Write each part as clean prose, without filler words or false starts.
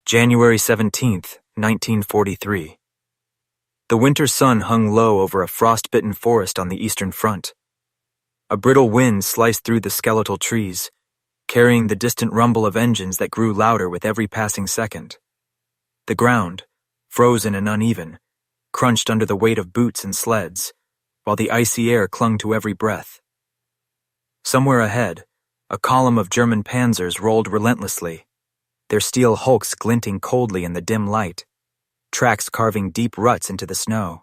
January 17th, 1943. The winter sun hung low over a frost-bitten forest on the eastern front. A brittle wind sliced through the skeletal trees, carrying the distant rumble of engines that grew louder with every passing second. The ground, frozen and uneven, crunched under the weight of boots and sleds, while the icy air clung to every breath. Somewhere ahead, a column of German Panzers rolled relentlessly, their steel hulks glinting coldly in the dim light, tracks carving deep ruts into the snow.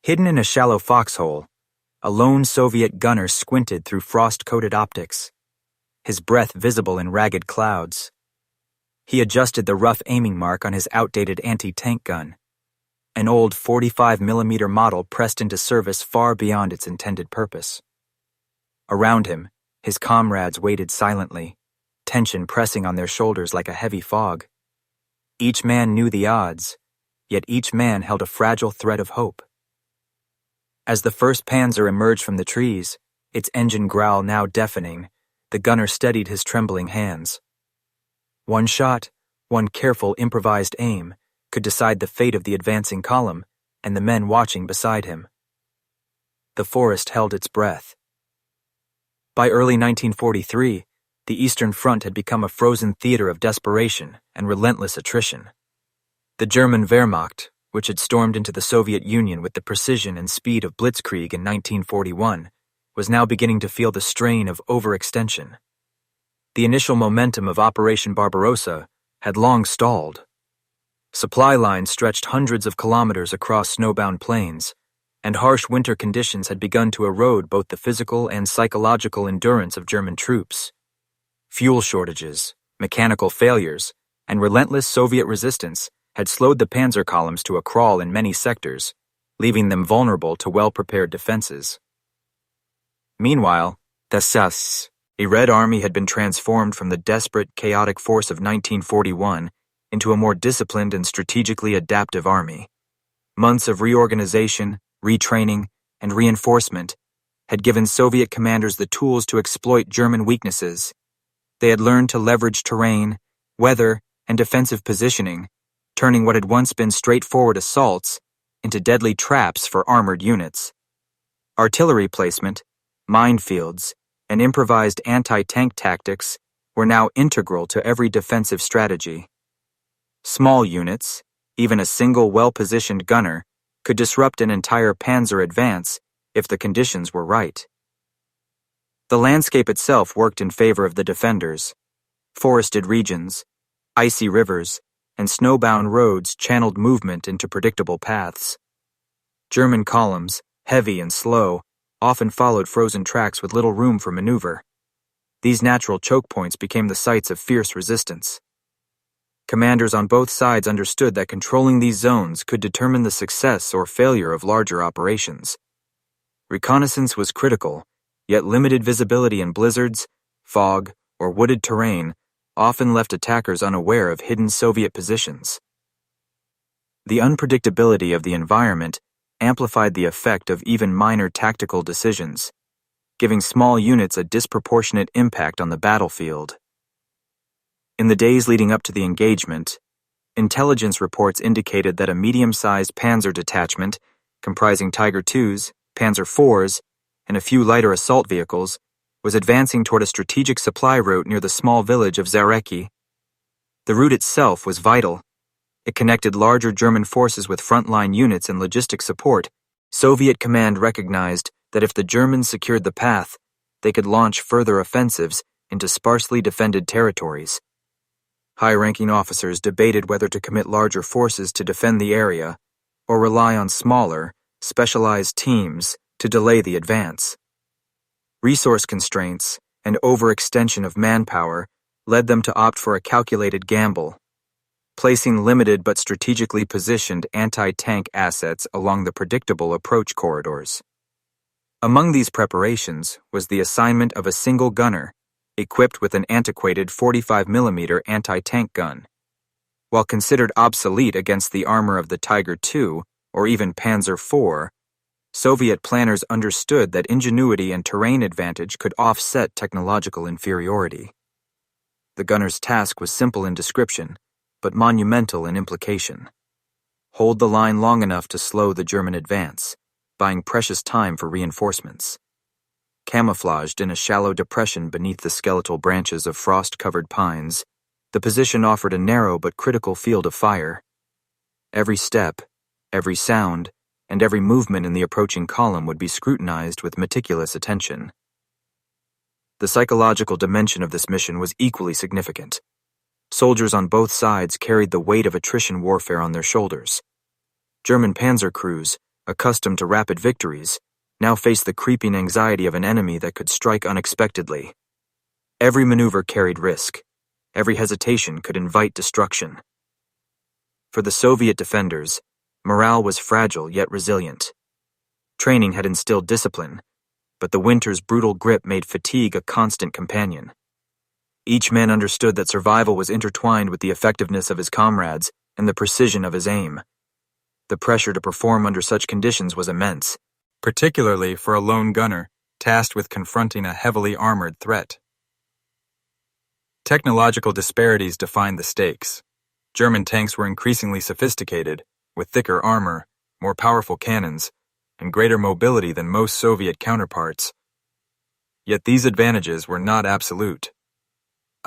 Hidden in a shallow foxhole, a lone Soviet gunner squinted through frost-coated optics, his breath visible in ragged clouds. He adjusted the rough aiming mark on his outdated anti-tank gun, an old 45mm model pressed into service far beyond its intended purpose. Around him, his comrades waited silently, tension pressing on their shoulders like a heavy fog. Each man knew the odds, yet each man held a fragile thread of hope. As the first Panzer emerged from the trees, its engine growl now deafening, the gunner steadied his trembling hands. One shot, one careful improvised aim, could decide the fate of the advancing column and the men watching beside him. The forest held its breath. By early 1943, the Eastern Front had become a frozen theater of desperation and relentless attrition. The German Wehrmacht, which had stormed into the Soviet Union with the precision and speed of blitzkrieg in 1941, was now beginning to feel the strain of overextension. The initial momentum of Operation Barbarossa had long stalled. Supply lines stretched hundreds of kilometers across snowbound plains, and harsh winter conditions had begun to erode both the physical and psychological endurance of German troops. Fuel shortages, mechanical failures, and relentless Soviet resistance had slowed the panzer columns to a crawl in many sectors, leaving them vulnerable to well-prepared defenses. Meanwhile, the SAS, a Red Army, had been transformed from the desperate, chaotic force of 1941 into a more disciplined and strategically adaptive army. Months of reorganization, retraining, and reinforcement had given Soviet commanders the tools to exploit German weaknesses. They had learned to leverage terrain, weather, and defensive positioning, turning what had once been straightforward assaults into deadly traps for armored units. Artillery placement, minefields, and improvised anti-tank tactics were now integral to every defensive strategy. Small units, even a single well-positioned gunner, could disrupt an entire panzer advance if the conditions were right. The landscape itself worked in favor of the defenders. Forested regions, icy rivers, and snowbound roads channeled movement into predictable paths. German columns, heavy and slow, often followed frozen tracks with little room for maneuver. These natural choke points became the sites of fierce resistance. Commanders on both sides understood that controlling these zones could determine the success or failure of larger operations. Reconnaissance was critical, yet limited visibility in blizzards, fog, or wooded terrain often left attackers unaware of hidden Soviet positions. The unpredictability of the environment amplified the effect of even minor tactical decisions, giving small units a disproportionate impact on the battlefield. In the days leading up to the engagement, intelligence reports indicated that a medium-sized Panzer detachment, comprising Tiger IIs, Panzer IVs, and a few lighter assault vehicles, was advancing toward a strategic supply route near the small village of Zareki. The route itself was vital. It connected larger German forces with frontline units and logistic support. Soviet command recognized that if the Germans secured the path, they could launch further offensives into sparsely defended territories. High-ranking officers debated whether to commit larger forces to defend the area or rely on smaller, specialized teams to delay the advance. Resource constraints and overextension of manpower led them to opt for a calculated gamble, placing limited but strategically positioned anti-tank assets along the predictable approach corridors. Among these preparations was the assignment of a single gunner, equipped with an antiquated 45mm anti-tank gun. While considered obsolete against the armor of the Tiger II or even Panzer IV, Soviet planners understood that ingenuity and terrain advantage could offset technological inferiority. The gunner's task was simple in description, but monumental in implication. Hold the line long enough to slow the German advance, buying precious time for reinforcements. Camouflaged in a shallow depression beneath the skeletal branches of frost-covered pines, the position offered a narrow but critical field of fire. Every step, every sound, and every movement in the approaching column would be scrutinized with meticulous attention. The psychological dimension of this mission was equally significant. Soldiers on both sides carried the weight of attrition warfare on their shoulders. German Panzer crews, accustomed to rapid victories, now faced the creeping anxiety of an enemy that could strike unexpectedly. Every maneuver carried risk. Every hesitation could invite destruction. For the Soviet defenders, morale was fragile yet resilient. Training had instilled discipline, but the winter's brutal grip made fatigue a constant companion. Each man understood that survival was intertwined with the effectiveness of his comrades and the precision of his aim. The pressure to perform under such conditions was immense, particularly for a lone gunner tasked with confronting a heavily armored threat. Technological disparities defined the stakes. German tanks were increasingly sophisticated, with thicker armor, more powerful cannons, and greater mobility than most Soviet counterparts. Yet these advantages were not absolute.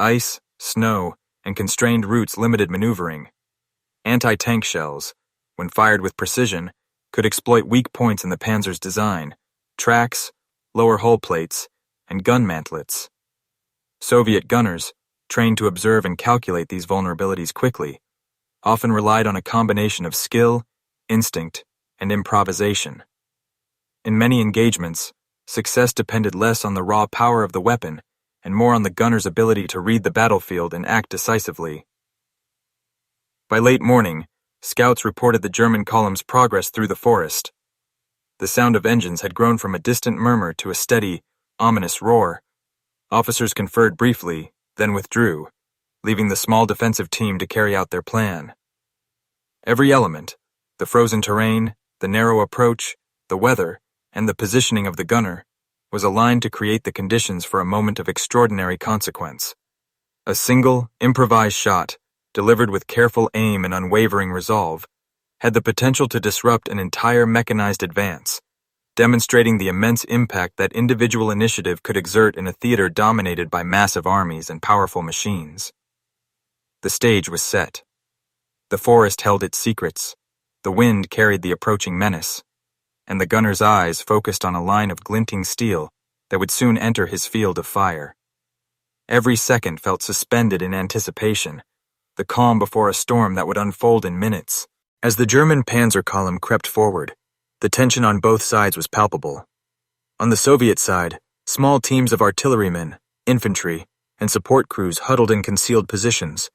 Ice, snow, and constrained routes limited maneuvering. Anti-tank shells, when fired with precision, could exploit weak points in the Panzer's design: tracks, lower hull plates, and gun mantlets. Soviet gunners, trained to observe and calculate these vulnerabilities quickly, often relied on a combination of skill, instinct, and improvisation. In many engagements, success depended less on the raw power of the weapon and more on the gunner's ability to read the battlefield and act decisively. By late morning, scouts reported the German column's progress through the forest. The sound of engines had grown from a distant murmur to a steady, ominous roar. Officers conferred briefly, then withdrew, leaving the small defensive team to carry out their plan. Every element, the frozen terrain, the narrow approach, the weather, and the positioning of the gunner, was aligned to create the conditions for a moment of extraordinary consequence. A single, improvised shot, delivered with careful aim and unwavering resolve, had the potential to disrupt an entire mechanized advance, demonstrating the immense impact that individual initiative could exert in a theater dominated by massive armies and powerful machines. The stage was set. The forest held its secrets, the wind carried the approaching menace, and the gunner's eyes focused on a line of glinting steel that would soon enter his field of fire. Every second felt suspended in anticipation, the calm before a storm that would unfold in minutes. As the German Panzer column crept forward, the tension on both sides was palpable. On the Soviet side, small teams of artillerymen, infantry, and support crews huddled in concealed positions,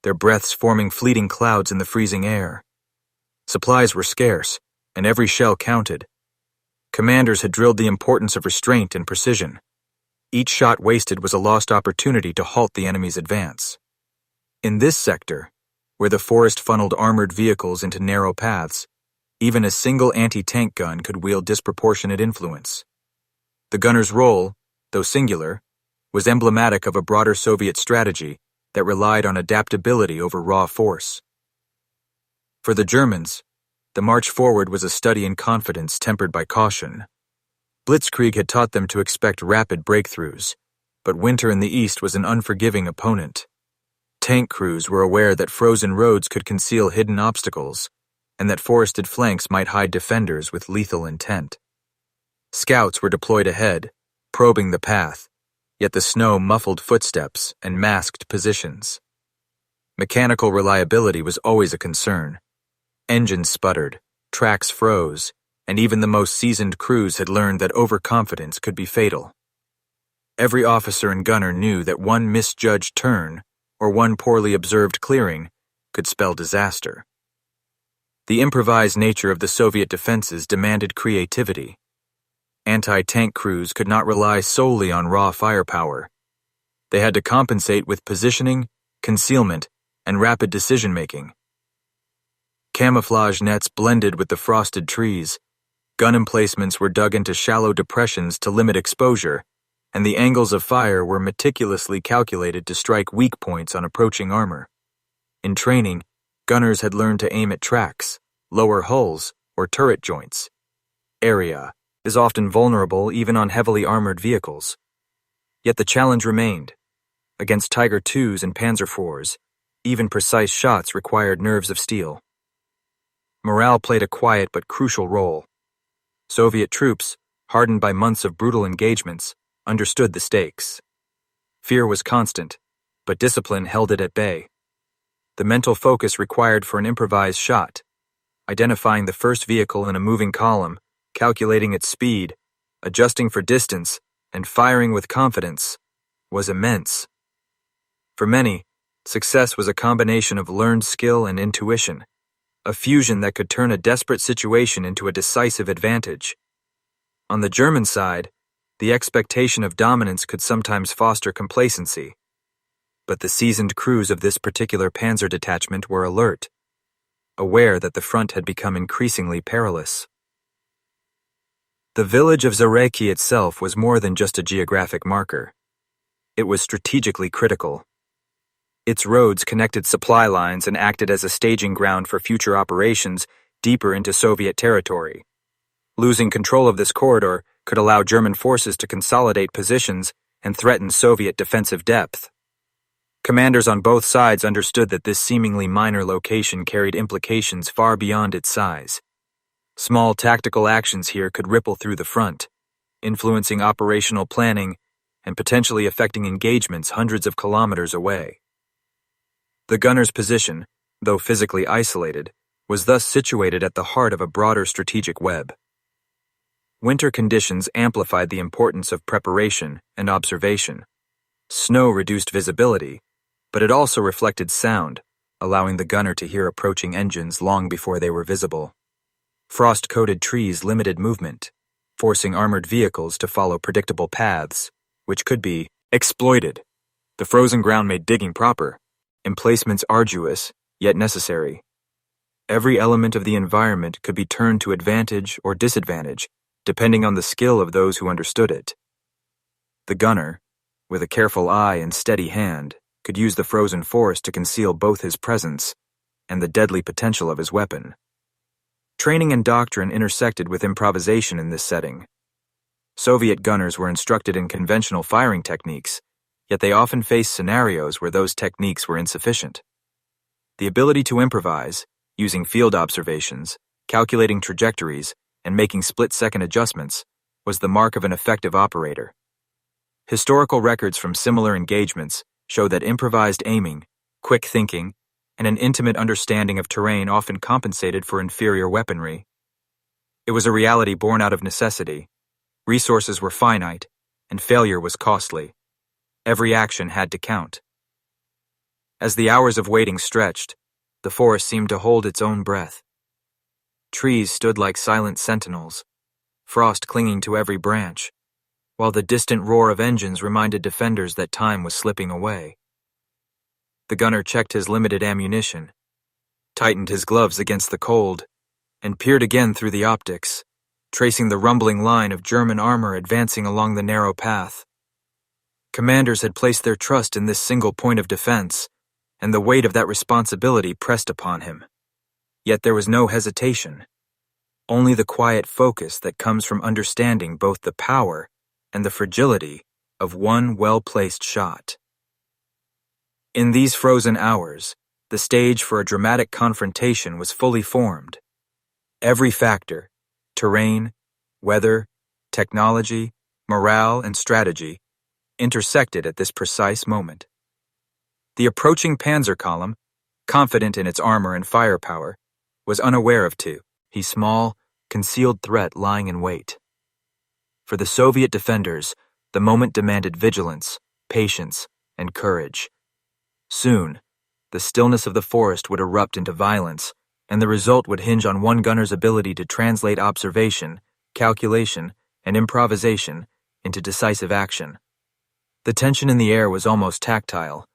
their breaths forming fleeting clouds in the freezing air. Supplies were scarce, and every shell counted. Commanders had drilled the importance of restraint and precision. Each shot wasted was a lost opportunity to halt the enemy's advance. In this sector, where the forest funneled armored vehicles into narrow paths, even a single anti-tank gun could wield disproportionate influence. The gunner's role, though singular, was emblematic of a broader Soviet strategy that relied on adaptability over raw force. For the Germans, the march forward was a study in confidence tempered by caution. Blitzkrieg had taught them to expect rapid breakthroughs, but winter in the east was an unforgiving opponent. Tank crews were aware that frozen roads could conceal hidden obstacles, and that forested flanks might hide defenders with lethal intent. Scouts were deployed ahead, probing the path, yet the snow muffled footsteps and masked positions. Mechanical reliability was always a concern. Engines sputtered, tracks froze, and even the most seasoned crews had learned that overconfidence could be fatal. Every officer and gunner knew that one misjudged turn or one poorly observed clearing could spell disaster. The improvised nature of the Soviet defenses demanded creativity. Anti-tank crews could not rely solely on raw firepower. They had to compensate with positioning, concealment, and rapid decision-making. Camouflage nets blended with the frosted trees, gun emplacements were dug into shallow depressions to limit exposure, and the angles of fire were meticulously calculated to strike weak points on approaching armor. In training, gunners had learned to aim at tracks, lower hulls, or turret joints. Area is often vulnerable even on heavily armored vehicles. Yet the challenge remained. Against Tiger IIs and Panzer IVs, even precise shots required nerves of steel. Morale played a quiet but crucial role. Soviet troops, hardened by months of brutal engagements, understood the stakes. Fear was constant, but discipline held it at bay. The mental focus required for an improvised shot, identifying the first vehicle in a moving column, calculating its speed, adjusting for distance, and firing with confidence, was immense. For many, success was a combination of learned skill and intuition, a fusion that could turn a desperate situation into a decisive advantage. On the German side, the expectation of dominance could sometimes foster complacency. But the seasoned crews of this particular panzer detachment were alert, aware that the front had become increasingly perilous. The village of Zareki itself was more than just a geographic marker. It was strategically critical. Its roads connected supply lines and acted as a staging ground for future operations deeper into Soviet territory. Losing control of this corridor could allow German forces to consolidate positions and threaten Soviet defensive depth. Commanders on both sides understood that this seemingly minor location carried implications far beyond its size. Small tactical actions here could ripple through the front, influencing operational planning and potentially affecting engagements hundreds of kilometers away. The gunner's position, though physically isolated, was thus situated at the heart of a broader strategic web. Winter conditions amplified the importance of preparation and observation. Snow reduced visibility, but it also reflected sound, allowing the gunner to hear approaching engines long before they were visible. Frost-coated trees limited movement, forcing armored vehicles to follow predictable paths, which could be exploited. The frozen ground made digging proper, emplacements arduous, yet necessary. Every element of the environment could be turned to advantage or disadvantage, depending on the skill of those who understood it. The gunner, with a careful eye and steady hand, could use the frozen forest to conceal both his presence and the deadly potential of his weapon. Training and doctrine intersected with improvisation in this setting. Soviet gunners were instructed in conventional firing techniques, yet they often faced scenarios where those techniques were insufficient. The ability to improvise, using field observations, calculating trajectories, and making split-second adjustments, was the mark of an effective operator. Historical records from similar engagements show that improvised aiming, quick thinking, and an intimate understanding of terrain often compensated for inferior weaponry. It was a reality born out of necessity. Resources were finite, and failure was costly. Every action had to count. As the hours of waiting stretched, the forest seemed to hold its own breath. Trees stood like silent sentinels, frost clinging to every branch, while the distant roar of engines reminded defenders that time was slipping away. The gunner checked his limited ammunition, tightened his gloves against the cold, and peered again through the optics, tracing the rumbling line of German armor advancing along the narrow path. Commanders had placed their trust in this single point of defense, and the weight of that responsibility pressed upon him. Yet there was no hesitation, only the quiet focus that comes from understanding both the power and the fragility of one well-placed shot. In these frozen hours, the stage for a dramatic confrontation was fully formed. Every factor, terrain, weather, technology, morale, and strategy, intersected at this precise moment. The approaching panzer column, confident in its armor and firepower, was unaware of a small, concealed threat lying in wait. For the Soviet defenders, the moment demanded vigilance, patience, and courage. Soon, the stillness of the forest would erupt into violence, and the result would hinge on one gunner's ability to translate observation, calculation, and improvisation into decisive action. The tension in the air was almost tactile,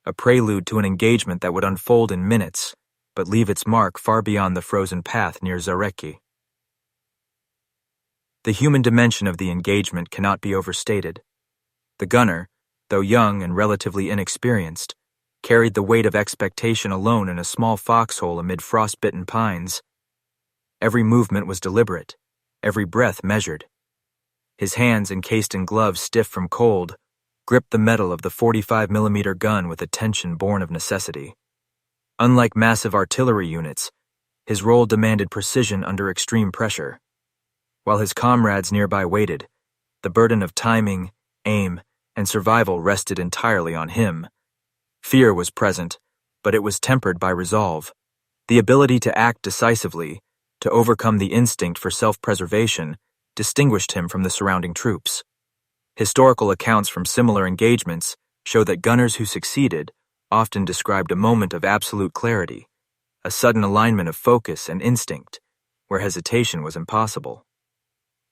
a prelude to an engagement that would unfold in minutes, but leave its mark far beyond the frozen path near Zareki. The human dimension of the engagement cannot be overstated. The gunner, though young and relatively inexperienced, carried the weight of expectation alone in a small foxhole amid frost-bitten pines. Every movement was deliberate, every breath measured. His hands, encased in gloves stiff from cold, gripped the metal of the 45mm gun with a tension born of necessity. Unlike massive artillery units, his role demanded precision under extreme pressure. While his comrades nearby waited, the burden of timing, aim, and survival rested entirely on him. Fear was present, but it was tempered by resolve. The ability to act decisively, to overcome the instinct for self-preservation, distinguished him from the surrounding troops. Historical accounts from similar engagements show that gunners who succeeded often described a moment of absolute clarity, a sudden alignment of focus and instinct, where hesitation was impossible.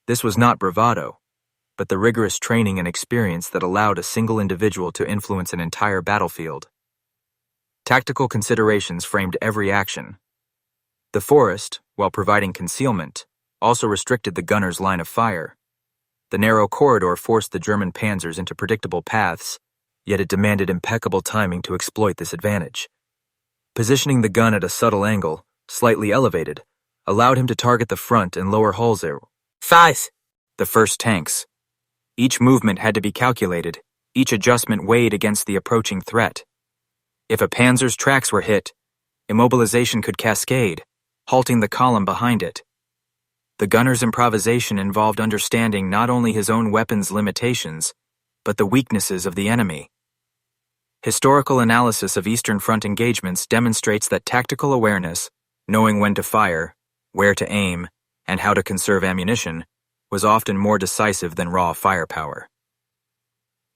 This was not bravado, but the rigorous training and experience that allowed a single individual to influence an entire battlefield. Tactical considerations framed every action. The forest, while providing concealment, also restricted the gunner's line of fire. The narrow corridor forced the German panzers into predictable paths, yet it demanded impeccable timing to exploit this advantage. Positioning the gun at a subtle angle, slightly elevated, allowed him to target the front and lower Hölzer, the first tanks. Each movement had to be calculated, each adjustment weighed against the approaching threat. If a panzer's tracks were hit, immobilization could cascade, halting the column behind it. The gunner's improvisation involved understanding not only his own weapon's limitations, but the weaknesses of the enemy. Historical analysis of Eastern Front engagements demonstrates that tactical awareness, knowing when to fire, where to aim, and how to conserve ammunition, was often more decisive than raw firepower.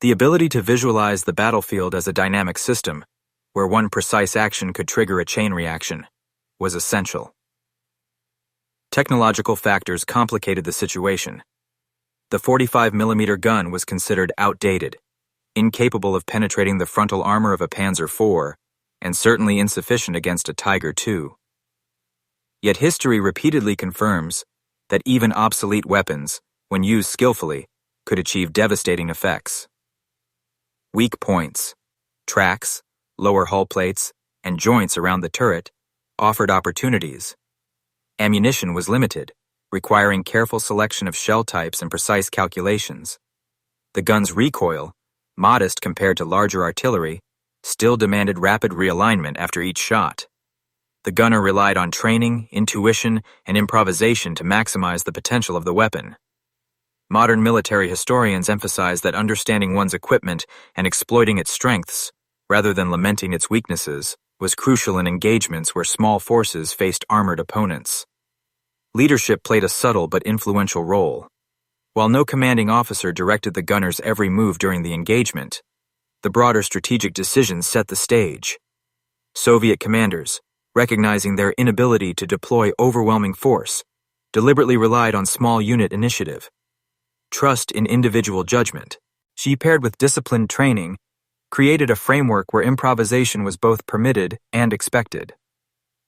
The ability to visualize the battlefield as a dynamic system, where one precise action could trigger a chain reaction, was essential. Technological factors complicated the situation. The 45mm gun was considered outdated, incapable of penetrating the frontal armor of a Panzer IV, and certainly insufficient against a Tiger II. Yet history repeatedly confirms that even obsolete weapons, when used skillfully, could achieve devastating effects. Weak points, tracks, lower hull plates, and joints around the turret offered opportunities. Ammunition was limited, requiring careful selection of shell types and precise calculations. The gun's recoil, modest compared to larger artillery, still demanded rapid realignment after each shot. The gunner relied on training, intuition, and improvisation to maximize the potential of the weapon. Modern military historians emphasize that understanding one's equipment and exploiting its strengths, rather than lamenting its weaknesses, was crucial in engagements where small forces faced armored opponents. Leadership played a subtle but influential role. While no commanding officer directed the gunner's every move during the engagement, the broader strategic decisions set the stage. Soviet commanders, recognizing their inability to deploy overwhelming force, deliberately relied on small unit initiative. Trust in individual judgment, she paired with disciplined training, created a framework where improvisation was both permitted and expected.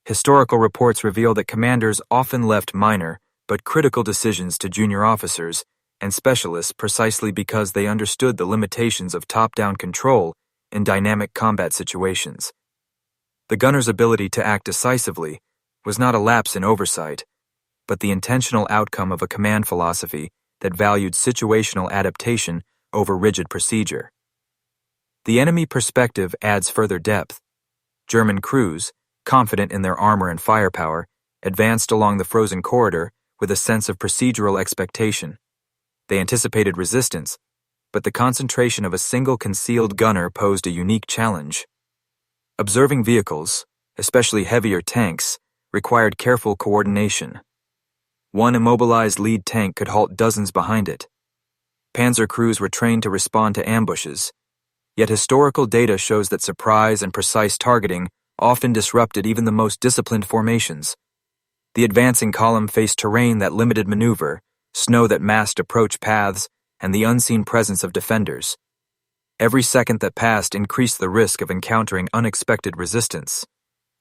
Historical reports reveal that commanders often left minor but critical decisions to junior officers and specialists precisely because they understood the limitations of top-down control in dynamic combat situations. The gunner's ability to act decisively was not a lapse in oversight, but the intentional outcome of a command philosophy that valued situational adaptation over rigid procedure. The enemy perspective adds further depth. German crews, confident in their armor and firepower, advanced along the frozen corridor with a sense of procedural expectation. They anticipated resistance, but the concentration of a single concealed gunner posed a unique challenge. Observing vehicles, especially heavier tanks, required careful coordination. One immobilized lead tank could halt dozens behind it. Panzer crews were trained to respond to ambushes, yet historical data shows that surprise and precise targeting often disrupted even the most disciplined formations. The advancing column faced terrain that limited maneuver, snow that masked approach paths, and the unseen presence of defenders. Every second that passed increased the risk of encountering unexpected resistance,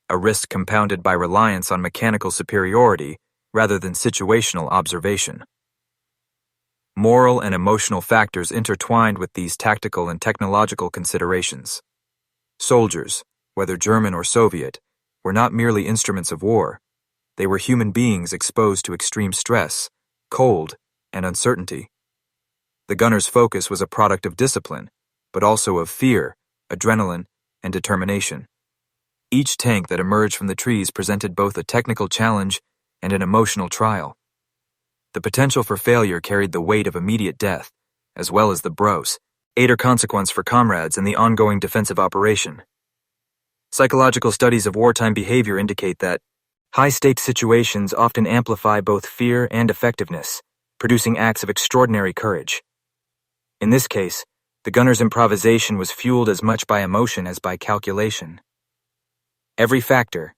a risk compounded by reliance on mechanical superiority rather than situational observation. Moral and emotional factors intertwined with these tactical and technological considerations. Soldiers, whether German or Soviet, were not merely instruments of war. They were human beings exposed to extreme stress, cold, and uncertainty. The gunner's focus was a product of discipline, but also of fear, adrenaline, and determination. Each tank that emerged from the trees presented both a technical challenge and an emotional trial. The potential for failure carried the weight of immediate death, as well as the bros, or consequence for comrades in the ongoing defensive operation. Psychological studies of wartime behavior indicate that high-stakes situations often amplify both fear and effectiveness, producing acts of extraordinary courage. In this case, the gunner's improvisation was fueled as much by emotion as by calculation. Every factor,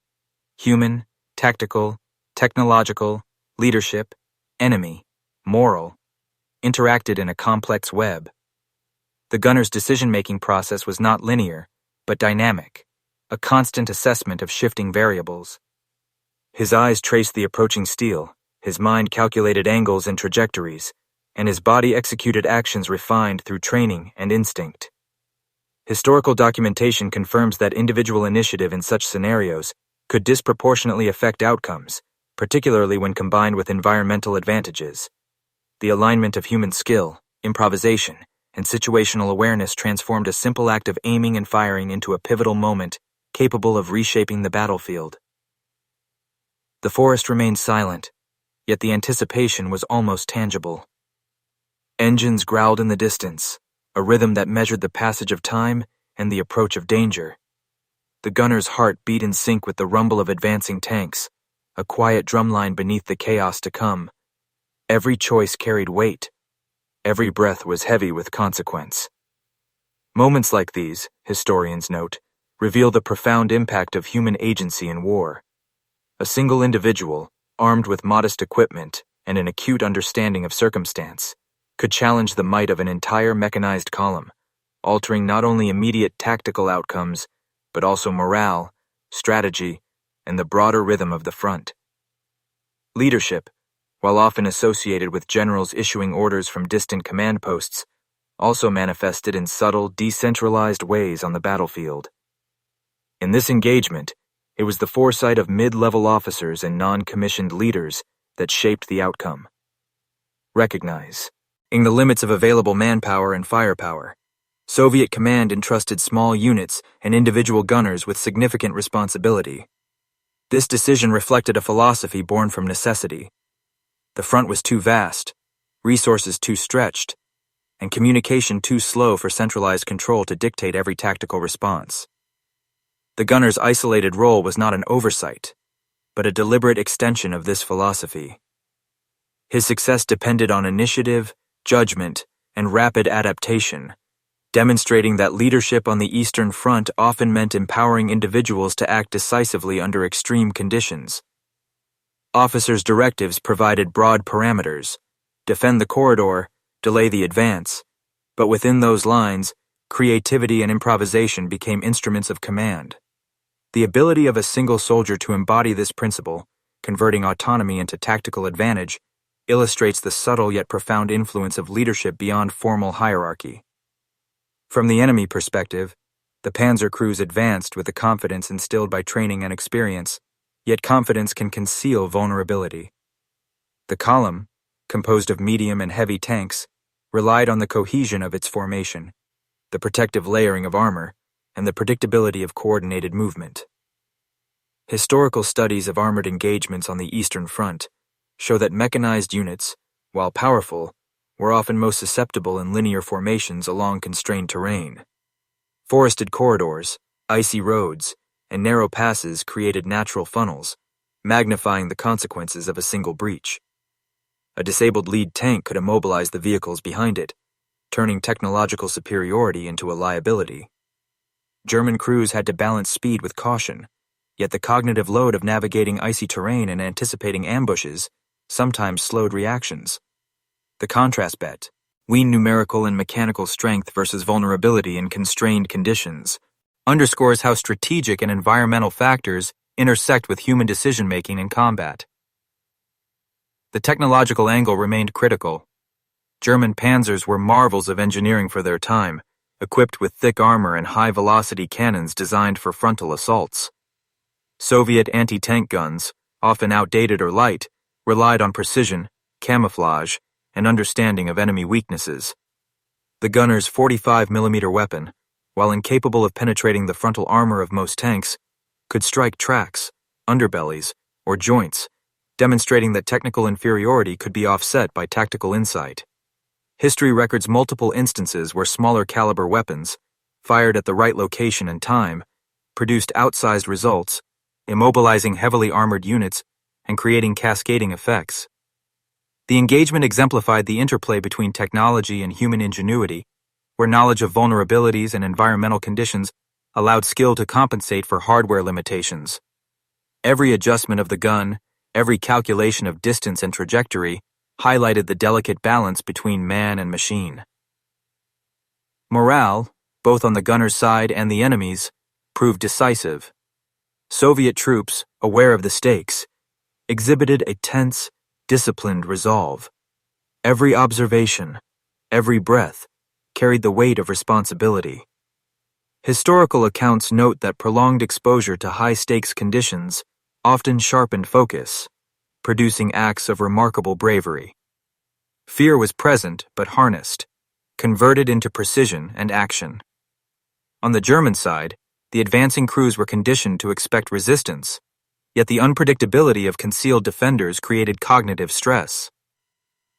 human, tactical, technological, leadership, enemy, moral, interacted in a complex web. The gunner's decision-making process was not linear, but dynamic, a constant assessment of shifting variables. His eyes traced the approaching steel, his mind calculated angles and trajectories, and his body executed actions refined through training and instinct. Historical documentation confirms that individual initiative in such scenarios could disproportionately affect outcomes, particularly when combined with environmental advantages. The alignment of human skill, improvisation, and situational awareness transformed a simple act of aiming and firing into a pivotal moment capable of reshaping the battlefield. The forest remained silent, yet the anticipation was almost tangible. Engines growled in the distance, a rhythm that measured the passage of time and the approach of danger. The gunner's heart beat in sync with the rumble of advancing tanks, a quiet drumline beneath the chaos to come. Every choice carried weight. Every breath was heavy with consequence. Moments like these, historians note, reveal the profound impact of human agency in war. A single individual, armed with modest equipment and an acute understanding of circumstance, could challenge the might of an entire mechanized column, altering not only immediate tactical outcomes, but also morale, strategy, and the broader rhythm of the front. Leadership, while often associated with generals issuing orders from distant command posts, also manifested in subtle, decentralized ways on the battlefield. In this engagement, it was the foresight of mid-level officers and non-commissioned leaders that shaped the outcome. Recognizing the limits of available manpower and firepower, Soviet command entrusted small units and individual gunners with significant responsibility. This decision reflected a philosophy born from necessity. The front was too vast, resources too stretched, and communication too slow for centralized control to dictate every tactical response. The gunner's isolated role was not an oversight, but a deliberate extension of this philosophy. His success depended on initiative, judgment, and rapid adaptation, demonstrating that leadership on the Eastern Front often meant empowering individuals to act decisively under extreme conditions. Officers' directives provided broad parameters: defend the corridor, delay the advance, but within those lines, creativity and improvisation became instruments of command. The ability of a single soldier to embody this principle, converting autonomy into tactical advantage, illustrates the subtle yet profound influence of leadership beyond formal hierarchy. From the enemy perspective, the Panzer crews advanced with the confidence instilled by training and experience, yet confidence can conceal vulnerability. The column, composed of medium and heavy tanks, relied on the cohesion of its formation, the protective layering of armor, and the predictability of coordinated movement. Historical studies of armored engagements on the Eastern Front show that mechanized units, while powerful, were often most susceptible in linear formations along constrained terrain. Forested corridors, icy roads, and narrow passes created natural funnels, magnifying the consequences of a single breach. A disabled lead tank could immobilize the vehicles behind it, turning technological superiority into a liability. German crews had to balance speed with caution, yet the cognitive load of navigating icy terrain and anticipating ambushes sometimes slowed reactions. The contrast between numerical and mechanical strength versus vulnerability in constrained conditions underscores how strategic and environmental factors intersect with human decision-making in combat. The technological angle remained critical. German panzers were marvels of engineering for their time, equipped with thick armor and high-velocity cannons designed for frontal assaults. Soviet anti-tank guns, often outdated or light, relied on precision, camouflage, and understanding of enemy weaknesses. The gunner's 45mm weapon, while incapable of penetrating the frontal armor of most tanks, could strike tracks, underbellies, or joints, demonstrating that technical inferiority could be offset by tactical insight. History records multiple instances where smaller caliber weapons, fired at the right location and time, produced outsized results, immobilizing heavily armored units and creating cascading effects. The engagement exemplified the interplay between technology and human ingenuity, where knowledge of vulnerabilities and environmental conditions allowed skill to compensate for hardware limitations. Every adjustment of the gun, every calculation of distance and trajectory, highlighted the delicate balance between man and machine. Morale, both on the gunner's side and the enemy's, proved decisive. Soviet troops, aware of the stakes, exhibited a tense, disciplined resolve. Every observation, every breath, carried the weight of responsibility. Historical accounts note that prolonged exposure to high-stakes conditions often sharpened focus, producing acts of remarkable bravery. Fear was present but harnessed, converted into precision and action. On the German side, the advancing crews were conditioned to expect resistance, yet the unpredictability of concealed defenders created cognitive stress.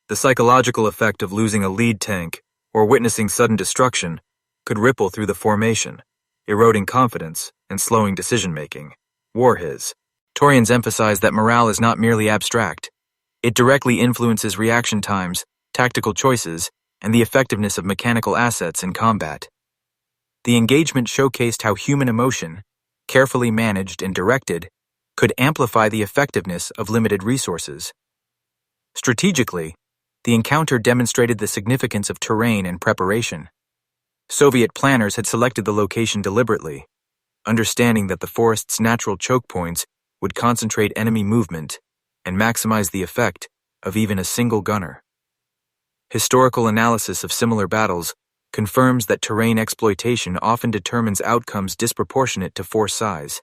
The psychological effect of losing a lead tank or witnessing sudden destruction could ripple through the formation, eroding confidence and slowing decision-making. Historians emphasize that morale is not merely abstract. It directly influences reaction times, tactical choices, and the effectiveness of mechanical assets in combat. The engagement showcased how human emotion, carefully managed and directed, could amplify the effectiveness of limited resources. Strategically, the encounter demonstrated the significance of terrain and preparation. Soviet planners had selected the location deliberately, understanding that the forest's natural choke points would concentrate enemy movement and maximize the effect of even a single gunner. Historical analysis of similar battles confirms that terrain exploitation often determines outcomes disproportionate to force size.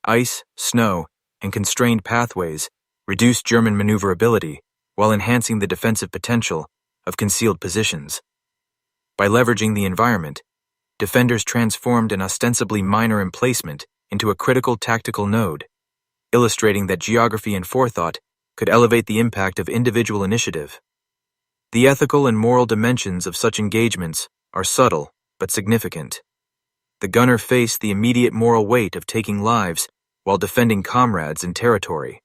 Ice, snow, and constrained pathways reduced German maneuverability while enhancing the defensive potential of concealed positions. By leveraging the environment, defenders transformed an ostensibly minor emplacement into a critical tactical node, illustrating that geography and forethought could elevate the impact of individual initiative. The ethical and moral dimensions of such engagements are subtle but significant. The gunner faced the immediate moral weight of taking lives while defending comrades and territory.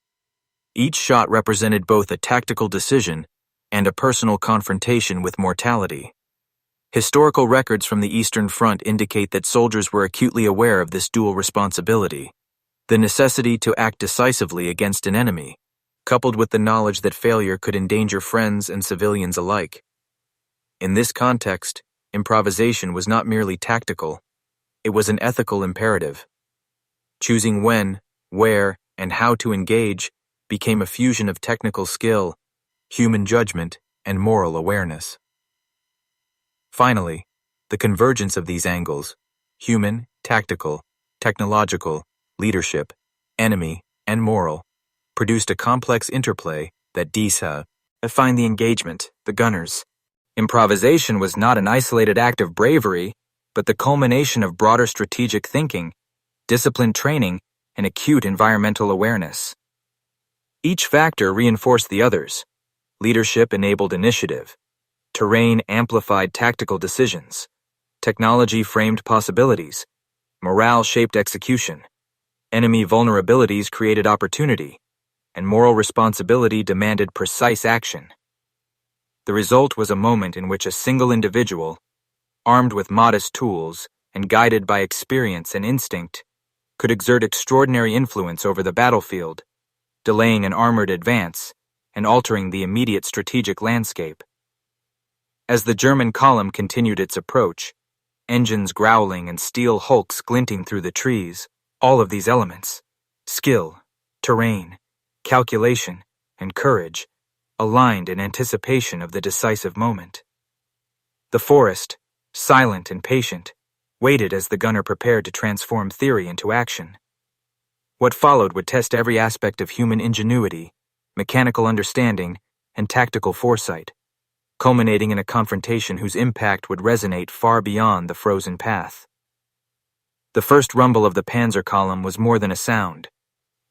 Each shot represented both a tactical decision and a personal confrontation with mortality. Historical records from the Eastern Front indicate that soldiers were acutely aware of this dual responsibility, the necessity to act decisively against an enemy, coupled with the knowledge that failure could endanger friends and civilians alike. In this context, improvisation was not merely tactical, it was an ethical imperative. Choosing when, where, and how to engage became a fusion of technical skill, human judgment, and moral awareness. Finally, the convergence of these angles, human, tactical, technological, leadership, enemy, and moral, produced a complex interplay that defined the engagement, the gunners. Improvisation was not an isolated act of bravery, but the culmination of broader strategic thinking, disciplined training, and acute environmental awareness. Each factor reinforced the others. Leadership enabled initiative. Terrain amplified tactical decisions. Technology framed possibilities. Morale shaped execution. Enemy vulnerabilities created opportunity. And moral responsibility demanded precise action. The result was a moment in which a single individual, armed with modest tools and guided by experience and instinct, could exert extraordinary influence over the battlefield, delaying an armored advance and altering the immediate strategic landscape. As the German column continued its approach, engines growling and steel hulks glinting through the trees, all of these elements, skill, terrain, calculation, and courage, aligned in anticipation of the decisive moment. The forest, silent and patient, waited as the gunner prepared to transform theory into action. What followed would test every aspect of human ingenuity, mechanical understanding, and tactical foresight, culminating in a confrontation whose impact would resonate far beyond the frozen path. The first rumble of the Panzer column was more than a sound.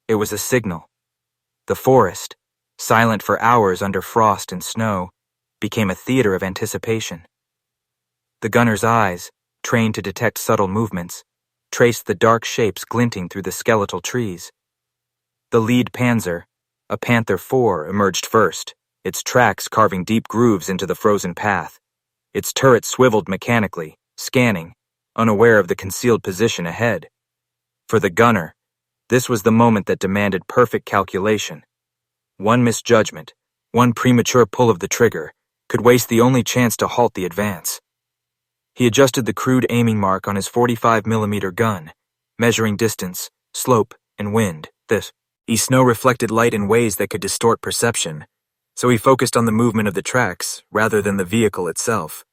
It was a signal. The forest, silent for hours under frost and snow, became a theater of anticipation. The gunner's eyes, trained to detect subtle movements, traced the dark shapes glinting through the skeletal trees. The lead Panzer, a Panther IV, emerged first, its tracks carving deep grooves into the frozen path. Its turret swiveled mechanically, scanning, unaware of the concealed position ahead. For the gunner, this was the moment that demanded perfect calculation. One misjudgment, one premature pull of the trigger, could waste the only chance to halt the advance. He adjusted the crude aiming mark on his 45mm gun, measuring distance, slope, and wind. Snow reflected light in ways that could distort perception, so he focused on the movement of the tracks rather than the vehicle itself.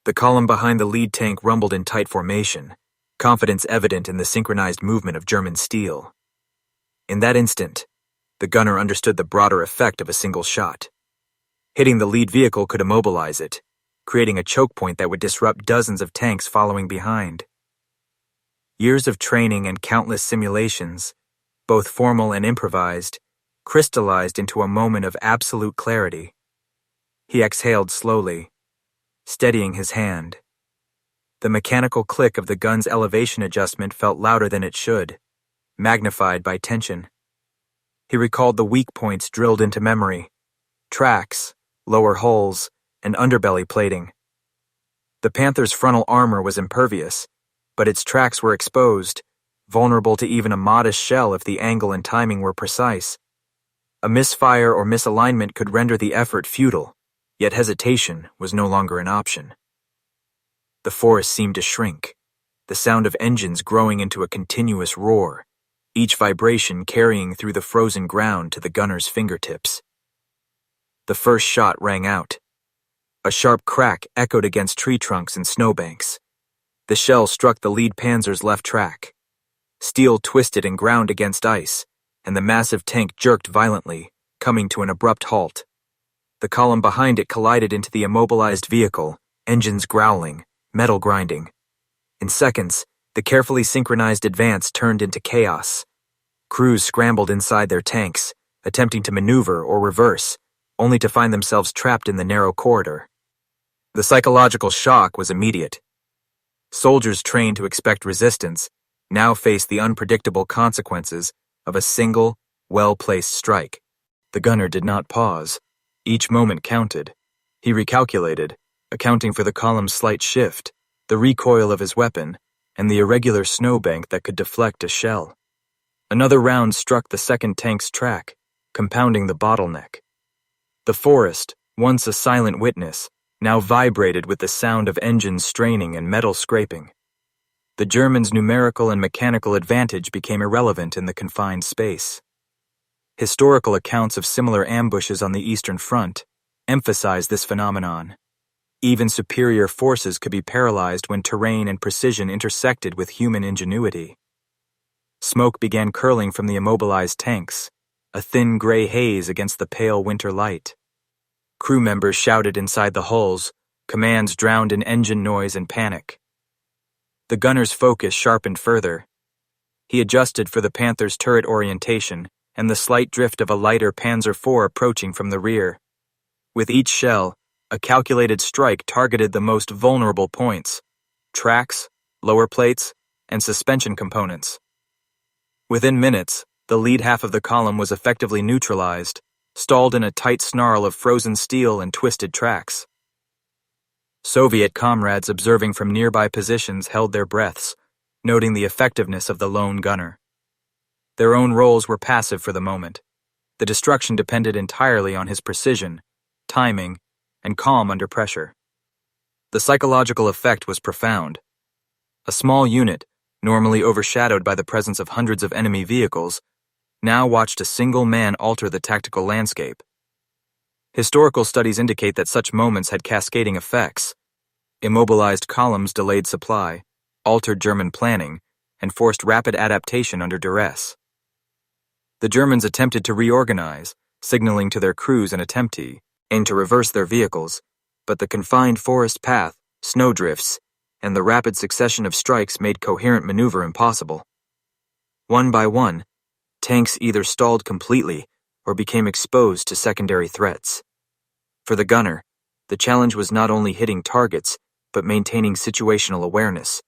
The column behind the lead tank rumbled in tight formation, confidence evident in the synchronized movement of German steel. In that instant, the gunner understood the broader effect of a single shot. Hitting the lead vehicle could immobilize it, creating a choke point that would disrupt dozens of tanks following behind. Years of training and countless simulations, both formal and improvised, crystallized into a moment of absolute clarity. He exhaled slowly, steadying his hand. The mechanical click of the gun's elevation adjustment felt louder than it should, magnified by tension. He recalled the weak points drilled into memory: tracks, lower hulls, and underbelly plating. The Panther's frontal armor was impervious, but its tracks were exposed, vulnerable to even a modest shell if the angle and timing were precise. A misfire or misalignment could render the effort futile, yet hesitation was no longer an option. The forest seemed to shrink, the sound of engines growing into a continuous roar, each vibration carrying through the frozen ground to the gunner's fingertips. The first shot rang out. A sharp crack echoed against tree trunks and snowbanks. The shell struck the lead Panzer's left track. Steel twisted and ground against ice, and the massive tank jerked violently, coming to an abrupt halt. The column behind it collided into the immobilized vehicle, engines growling, metal grinding. In seconds, the carefully synchronized advance turned into chaos. Crews scrambled inside their tanks, attempting to maneuver or reverse, only to find themselves trapped in the narrow corridor. The psychological shock was immediate. Soldiers trained to expect resistance now faced the unpredictable consequences of a single, well-placed strike. The gunner did not pause. Each moment counted. He recalculated, accounting for the column's slight shift, the recoil of his weapon, and the irregular snowbank that could deflect a shell. Another round struck the second tank's track, compounding the bottleneck. The forest, once a silent witness, now vibrated with the sound of engines straining and metal scraping. The Germans' numerical and mechanical advantage became irrelevant in the confined space. Historical accounts of similar ambushes on the Eastern Front emphasize this phenomenon. Even superior forces could be paralyzed when terrain and precision intersected with human ingenuity. Smoke began curling from the immobilized tanks, a thin gray haze against the pale winter light. Crew members shouted inside the hulls, commands drowned in engine noise and panic. The gunner's focus sharpened further. He adjusted for the Panther's turret orientation and the slight drift of a lighter Panzer IV approaching from the rear. With each shell, a calculated strike targeted the most vulnerable points: tracks, lower plates, and suspension components. Within minutes, the lead half of the column was effectively neutralized, stalled in a tight snarl of frozen steel and twisted tracks. Soviet comrades observing from nearby positions held their breaths, noting the effectiveness of the lone gunner. Their own roles were passive for the moment. The destruction depended entirely on his precision, timing, and calm under pressure. The psychological effect was profound. A small unit, normally overshadowed by the presence of hundreds of enemy vehicles, now watched a single man alter the tactical landscape. Historical studies indicate that such moments had cascading effects. Immobilized columns delayed supply, altered German planning, and forced rapid adaptation under duress. The Germans attempted to reorganize, signaling to their crews an attempt to reverse their vehicles, but the confined forest path, snowdrifts, and the rapid succession of strikes made coherent maneuver impossible. One by one, tanks either stalled completely or became exposed to secondary threats. For the gunner, the challenge was not only hitting targets, but maintaining situational awareness,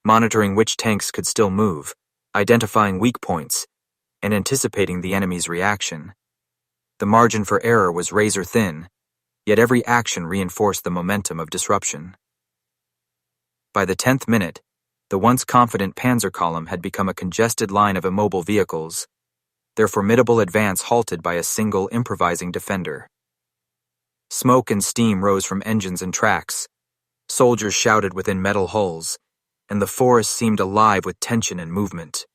monitoring which tanks could still move, identifying weak points, and anticipating the enemy's reaction. The margin for error was razor thin, yet every action reinforced the momentum of disruption. By the 10th minute, the once confident Panzer column had become a congested line of immobile vehicles, their formidable advance halted by a single improvising defender. Smoke and steam rose from engines and tracks, soldiers shouted within metal hulls, and the forest seemed alive with tension and movement.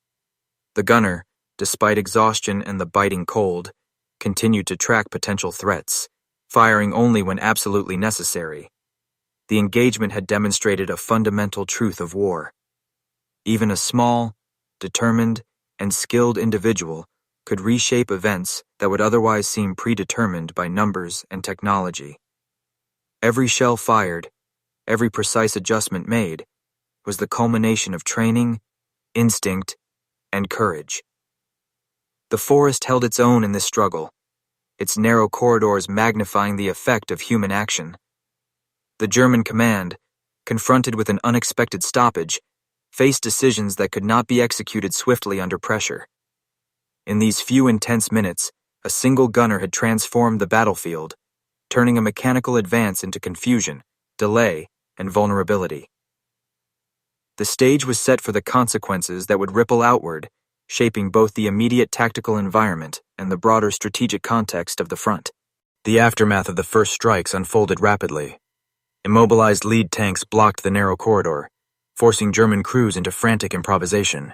The gunner, despite exhaustion and the biting cold, continued to track potential threats, firing only when absolutely necessary. The engagement had demonstrated a fundamental truth of war. Even a small, determined, and skilled individual could reshape events that would otherwise seem predetermined by numbers and technology. Every shell fired, every precise adjustment made, was the culmination of training, instinct, and courage. The forest held its own in this struggle, its narrow corridors magnifying the effect of human action. The German command, confronted with an unexpected stoppage, faced decisions that could not be executed swiftly under pressure. In these few intense minutes, a single gunner had transformed the battlefield, turning a mechanical advance into confusion, delay, and vulnerability. The stage was set for the consequences that would ripple outward, shaping both the immediate tactical environment and the broader strategic context of the front. The aftermath of the first strikes unfolded rapidly. Immobilized lead tanks blocked the narrow corridor, forcing German crews into frantic improvisation.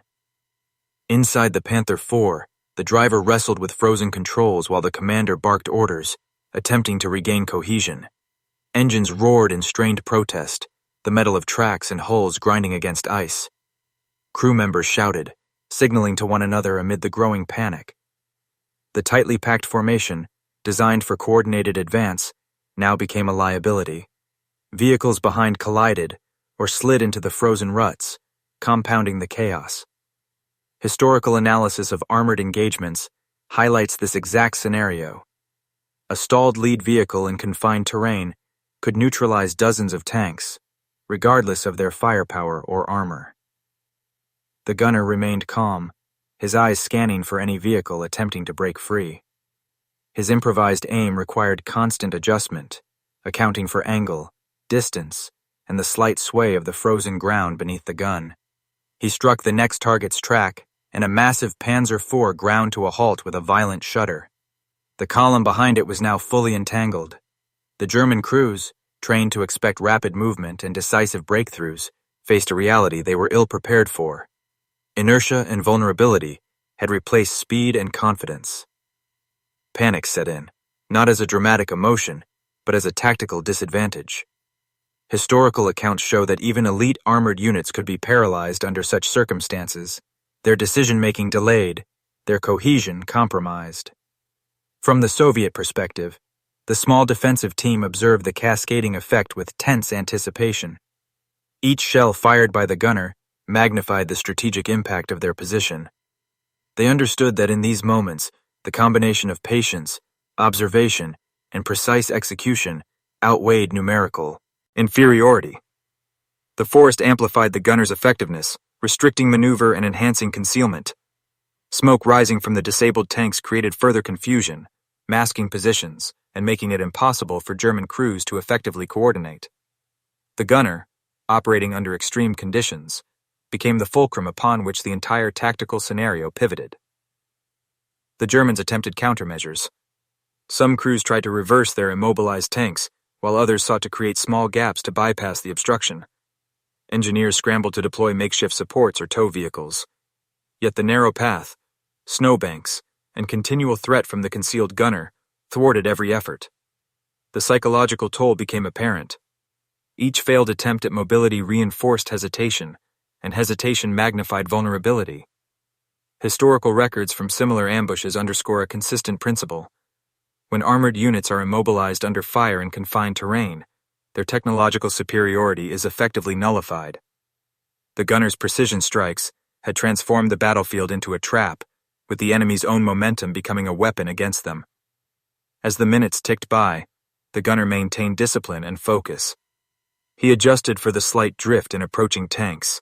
Inside the Panther IV, the driver wrestled with frozen controls while the commander barked orders, attempting to regain cohesion. Engines roared in strained protest, the metal of tracks and hulls grinding against ice. Crew members shouted, signaling to one another amid the growing panic. The tightly packed formation, designed for coordinated advance, now became a liability. Vehicles behind collided or slid into the frozen ruts, compounding the chaos. Historical analysis of armored engagements highlights this exact scenario. A stalled lead vehicle in confined terrain could neutralize dozens of tanks, regardless of their firepower or armor. The gunner remained calm, his eyes scanning for any vehicle attempting to break free. His improvised aim required constant adjustment, accounting for angle, distance, and the slight sway of the frozen ground beneath the gun. He struck the next target's track, and a massive Panzer IV ground to a halt with a violent shudder. The column behind it was now fully entangled. The German crews, trained to expect rapid movement and decisive breakthroughs, faced a reality they were ill-prepared for. Inertia and vulnerability had replaced speed and confidence. Panic set in, not as a dramatic emotion, but as a tactical disadvantage. Historical accounts show that even elite armored units could be paralyzed under such circumstances, their decision-making delayed, their cohesion compromised. From the Soviet perspective, the small defensive team observed the cascading effect with tense anticipation. Each shell fired by the gunner magnified the strategic impact of their position. They understood that in these moments, the combination of patience, observation, and precise execution outweighed numerical inferiority. The forest amplified the gunner's effectiveness, restricting maneuver and enhancing concealment. Smoke rising from the disabled tanks created further confusion, masking positions, and making it impossible for German crews to effectively coordinate. The gunner, operating under extreme conditions, became the fulcrum upon which the entire tactical scenario pivoted. The Germans attempted countermeasures. Some crews tried to reverse their immobilized tanks, while others sought to create small gaps to bypass the obstruction. Engineers scrambled to deploy makeshift supports or tow vehicles. Yet the narrow path, snowbanks, and continual threat from the concealed gunner thwarted every effort. The psychological toll became apparent. Each failed attempt at mobility reinforced hesitation, and hesitation magnified vulnerability. Historical records from similar ambushes underscore a consistent principle. When armored units are immobilized under fire in confined terrain, their technological superiority is effectively nullified. The gunners' precision strikes had transformed the battlefield into a trap, with the enemy's own momentum becoming a weapon against them. As the minutes ticked by, the gunner maintained discipline and focus. He adjusted for the slight drift in approaching tanks,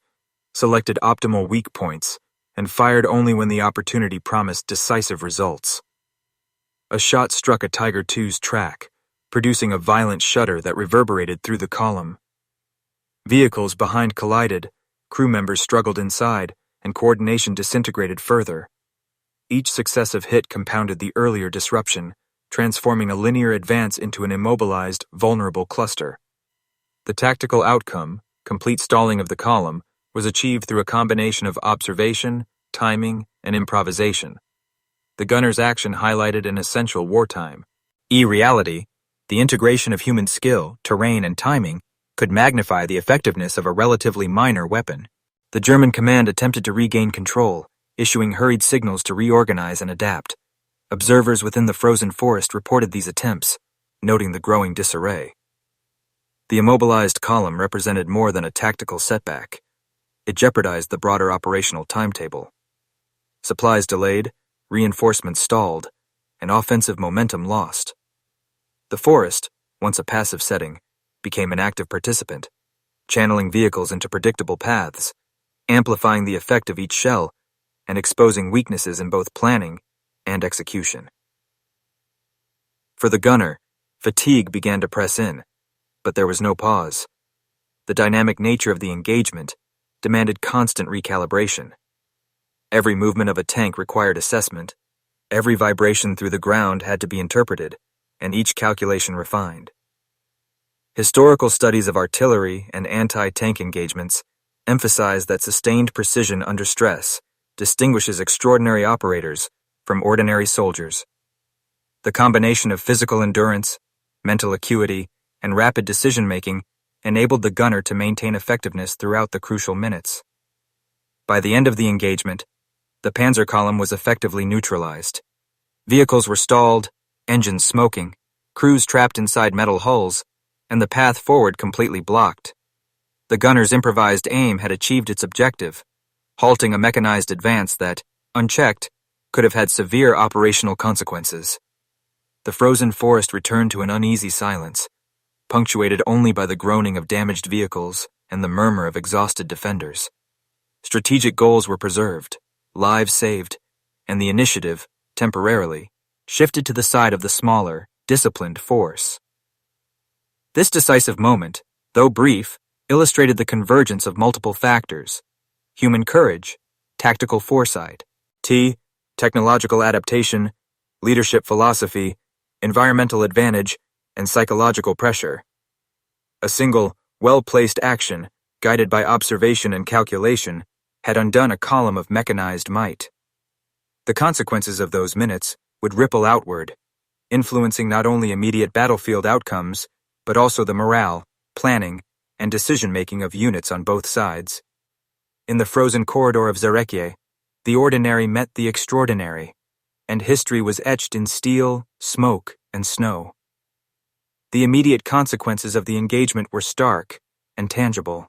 selected optimal weak points, and fired only when the opportunity promised decisive results. A shot struck a Tiger II's track, producing a violent shudder that reverberated through the column. Vehicles behind collided, crew members struggled inside, and coordination disintegrated further. Each successive hit compounded the earlier disruption, transforming a linear advance into an immobilized, vulnerable cluster. The tactical outcome, complete stalling of the column, was achieved through a combination of observation, timing, and improvisation. The gunner's action highlighted an essential wartime reality. The integration of human skill, terrain, and timing could magnify the effectiveness of a relatively minor weapon. The German command attempted to regain control, issuing hurried signals to reorganize and adapt. Observers within the frozen forest reported these attempts, noting the growing disarray. The immobilized column represented more than a tactical setback. It jeopardized the broader operational timetable. Supplies delayed, reinforcements stalled, and offensive momentum lost. The forest, once a passive setting, became an active participant, channeling vehicles into predictable paths, amplifying the effect of each shell, and exposing weaknesses in both planning and execution. For the gunner, fatigue began to press in, but there was no pause. The dynamic nature of the engagement demanded constant recalibration. Every movement of a tank required assessment, every vibration through the ground had to be interpreted, and each calculation refined. Historical studies of artillery and anti-tank engagements emphasize that sustained precision under stress distinguishes extraordinary operators from ordinary soldiers. The combination of physical endurance, mental acuity, and rapid decision-making enabled the gunner to maintain effectiveness throughout the crucial minutes. By the end of the engagement, the Panzer column was effectively neutralized. Vehicles were stalled, engines smoking, crews trapped inside metal hulls, and the path forward completely blocked. The gunner's improvised aim had achieved its objective, halting a mechanized advance that, unchecked, could have had severe operational consequences. The frozen forest returned to an uneasy silence, punctuated only by the groaning of damaged vehicles and the murmur of exhausted defenders. Strategic goals were preserved, lives saved, and the initiative, temporarily, shifted to the side of the smaller, disciplined force. This decisive moment, though brief, illustrated the convergence of multiple factors: human courage, tactical foresight, technological adaptation, leadership philosophy, environmental advantage, and psychological pressure. A single, well-placed action, guided by observation and calculation, had undone a column of mechanized might. The consequences of those minutes would ripple outward, influencing not only immediate battlefield outcomes, but also the morale, planning, and decision-making of units on both sides. In the frozen corridor of Zarekye, the ordinary met the extraordinary, and history was etched in steel, smoke, and snow. The immediate consequences of the engagement were stark and tangible.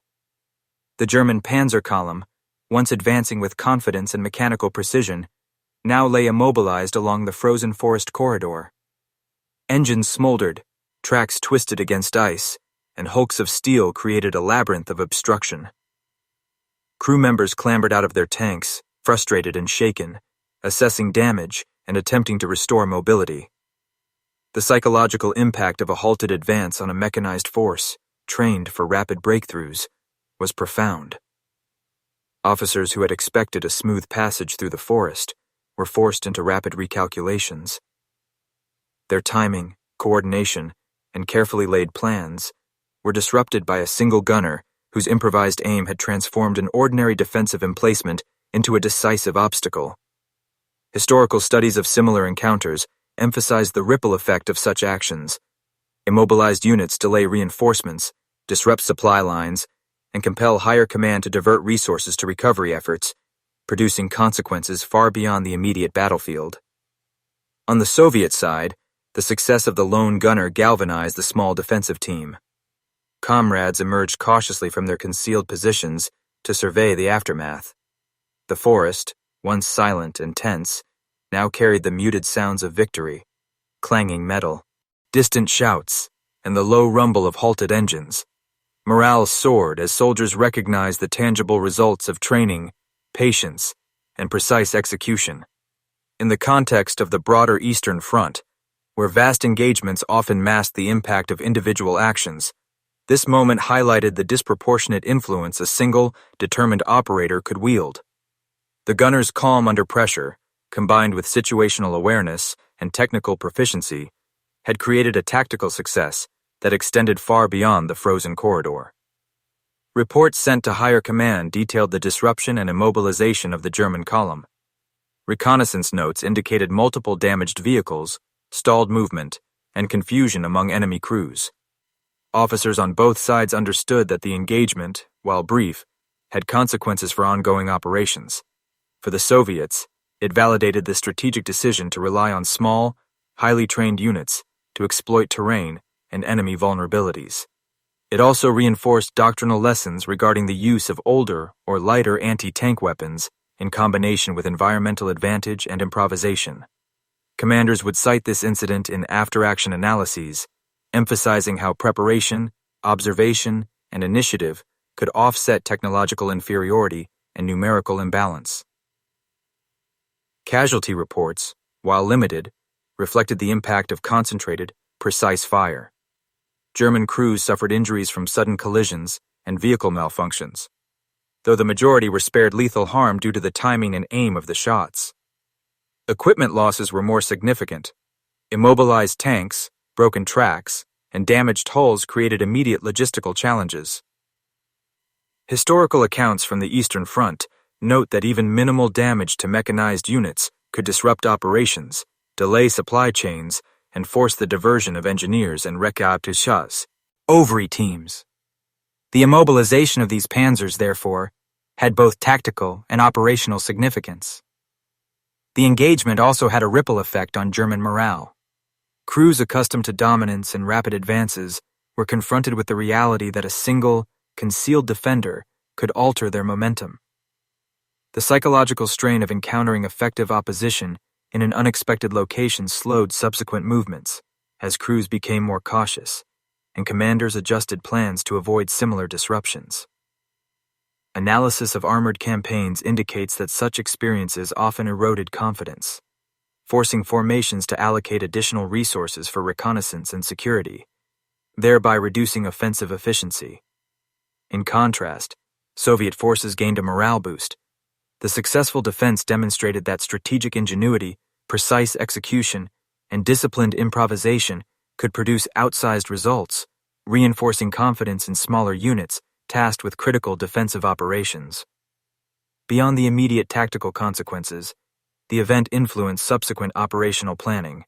The German Panzer column, once advancing with confidence and mechanical precision, now lay immobilized along the frozen forest corridor. Engines smoldered, tracks twisted against ice, and hulks of steel created a labyrinth of obstruction. Crew members clambered out of their tanks, frustrated and shaken, assessing damage and attempting to restore mobility. The psychological impact of a halted advance on a mechanized force, trained for rapid breakthroughs, was profound. Officers who had expected a smooth passage through the forest were forced into rapid recalculations. Their timing, coordination, and carefully laid plans were disrupted by a single gunner whose improvised aim had transformed an ordinary defensive emplacement into a decisive obstacle. Historical studies of similar encounters emphasize the ripple effect of such actions. Immobilized units delay reinforcements, disrupt supply lines, and compel higher command to divert resources to recovery efforts, producing consequences far beyond the immediate battlefield. On the Soviet side, the success of the lone gunner galvanized the small defensive team. Comrades emerged cautiously from their concealed positions to survey the aftermath. The forest, once silent and tense, now carried the muted sounds of victory, clanging metal, distant shouts, and the low rumble of halted engines. Morale soared as soldiers recognized the tangible results of training, patience, and precise execution. In the context of the broader Eastern Front, where vast engagements often masked the impact of individual actions, this moment highlighted the disproportionate influence a single, determined operator could wield. The gunner's calm under pressure, combined with situational awareness and technical proficiency, had created a tactical success that extended far beyond the frozen corridor. Reports sent to higher command detailed the disruption and immobilization of the German column. Reconnaissance notes indicated multiple damaged vehicles, stalled movement, and confusion among enemy crews. Officers on both sides understood that the engagement, while brief, had consequences for ongoing operations. For the Soviets, it validated the strategic decision to rely on small, highly trained units to exploit terrain and enemy vulnerabilities. It also reinforced doctrinal lessons regarding the use of older or lighter anti-tank weapons in combination with environmental advantage and improvisation. Commanders would cite this incident in after-action analyses, emphasizing how preparation, observation, and initiative could offset technological inferiority and numerical imbalance. Casualty reports, while limited, reflected the impact of concentrated, precise fire. German crews suffered injuries from sudden collisions and vehicle malfunctions, though the majority were spared lethal harm due to the timing and aim of the shots. Equipment losses were more significant. Immobilized tanks, broken tracks, and damaged hulls created immediate logistical challenges. Historical accounts from the Eastern Front note that even minimal damage to mechanized units could disrupt operations, delay supply chains, and force the diversion of engineers and Every teams. The immobilization of these panzers, therefore, had both tactical and operational significance. The engagement also had a ripple effect on German morale. Crews accustomed to dominance and rapid advances were confronted with the reality that a single, concealed defender could alter their momentum. The psychological strain of encountering effective opposition in an unexpected location slowed subsequent movements as crews became more cautious and commanders adjusted plans to avoid similar disruptions. Analysis of armored campaigns indicates that such experiences often eroded confidence, forcing formations to allocate additional resources for reconnaissance and security, thereby reducing offensive efficiency. In contrast, Soviet forces gained a morale boost. The successful defense demonstrated that strategic ingenuity, precise execution, and disciplined improvisation could produce outsized results, reinforcing confidence in smaller units tasked with critical defensive operations. Beyond the immediate tactical consequences, the event influenced subsequent operational planning.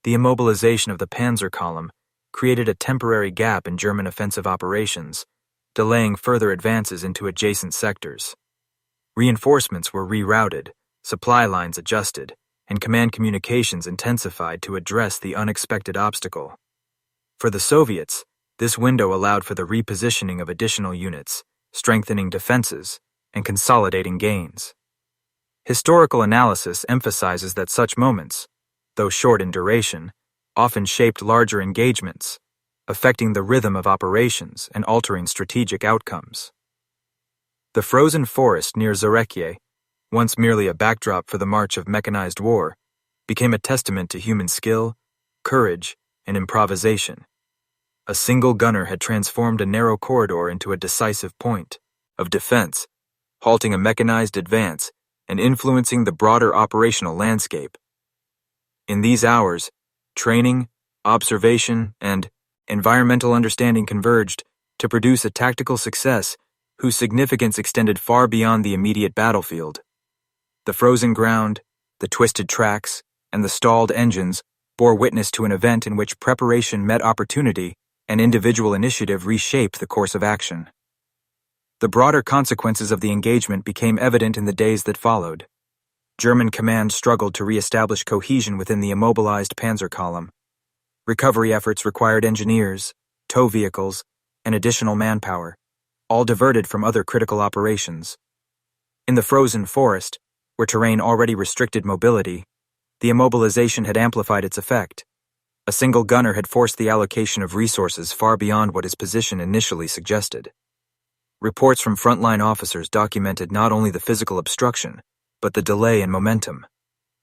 The immobilization of the Panzer column created a temporary gap in German offensive operations, delaying further advances into adjacent sectors. Reinforcements were rerouted, supply lines adjusted, and command communications intensified to address the unexpected obstacle. For the Soviets, this window allowed for the repositioning of additional units, strengthening defenses, and consolidating gains. Historical analysis emphasizes that such moments, though short in duration, often shaped larger engagements, affecting the rhythm of operations and altering strategic outcomes. The frozen forest near Zarekye, once merely a backdrop for the march of mechanized war, became a testament to human skill, courage, and improvisation. A single gunner had transformed a narrow corridor into a decisive point of defense, halting a mechanized advance and influencing the broader operational landscape. In these hours, training, observation, and environmental understanding converged to produce a tactical success whose significance extended far beyond the immediate battlefield. The frozen ground, the twisted tracks, and the stalled engines bore witness to an event in which preparation met opportunity and individual initiative reshaped the course of action. The broader consequences of the engagement became evident in the days that followed. German command struggled to re-establish cohesion within the immobilized Panzer column. Recovery efforts required engineers, tow vehicles, and additional manpower, all diverted from other critical operations. In the frozen forest, where terrain already restricted mobility, the immobilization had amplified its effect. A single gunner had forced the allocation of resources far beyond what his position initially suggested. Reports from frontline officers documented not only the physical obstruction, but the delay in momentum,